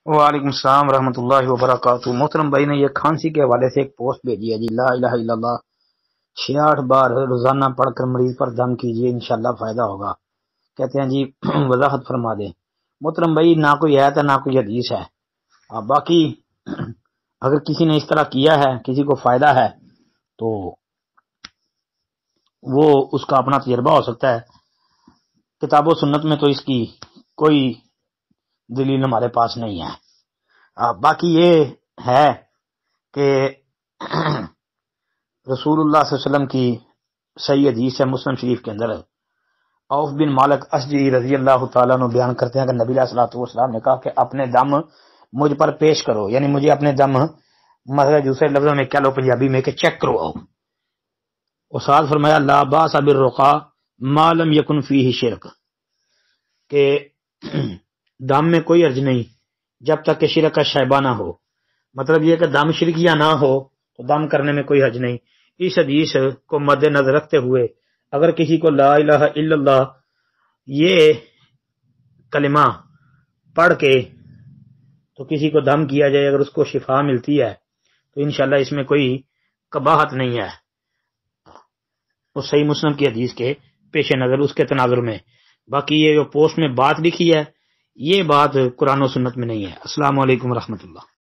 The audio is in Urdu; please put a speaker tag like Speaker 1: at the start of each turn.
Speaker 1: وعلیکم السلام ورحمۃ اللہ وبرکاتہ۔ محترم بھائی نے یہ کھانسی کے حوالے سے ایک پوسٹ بھیجی ہے جی، لا الہ الا اللہ 66 بار روزانہ پڑھ کر مریض پر دم کیجیے، انشاءاللہ فائدہ ہوگا۔ کہتے ہیں جی وضاحت فرما دیں۔ محترم بھائی نہ کوئی آیت ہے نہ کوئی حدیث ہے، باقی اگر کسی نے اس طرح کیا ہے، کسی کو فائدہ ہے تو وہ اس کا اپنا تجربہ ہو سکتا ہے۔ کتاب و سنت میں تو اس کی کوئی دلیل ہمارے پاس نہیں ہے۔ باقی یہ ہے کہ رسول اللہ صلی اللہ علیہ وسلم کی صحیح حدیث ہے مسلم شریف کے اندر، عوف بن مالک اشجعی رضی اللہ تعالیٰ عنہ بیان کرتے ہیں کہ نبی علیہ الصلوۃ والسلام نے کہا کہ اپنے دم مجھ پر پیش کرو، یعنی مجھے اپنے دم مطلب دوسرے لفظوں میں کیا لو پنجابی میں کہ چیک کرواؤ۔ استاد فرمایا لا باس بالرقا ما لم یکن فیہ شرک، کہ دم میں کوئی حرج نہیں جب تک کہ شرک کا شائبہ نہ ہو۔ مطلب یہ کہ دم شرکیہ نہ ہو تو دم کرنے میں کوئی حرج نہیں۔ اس حدیث کو مد نظر رکھتے ہوئے اگر کسی کو لا الہ الا اللہ یہ کلمہ پڑھ کے تو کسی کو دم کیا جائے، اگر اس کو شفا ملتی ہے تو انشاءاللہ اس میں کوئی قباحت نہیں ہے، اس صحیح مسلم کی حدیث کے پیش نظر اس کے تناظر میں۔ باقی یہ جو پوسٹ میں بات لکھی ہے یہ بات قرآن و سنت میں نہیں ہے۔ السلام علیکم ورحمۃ اللہ۔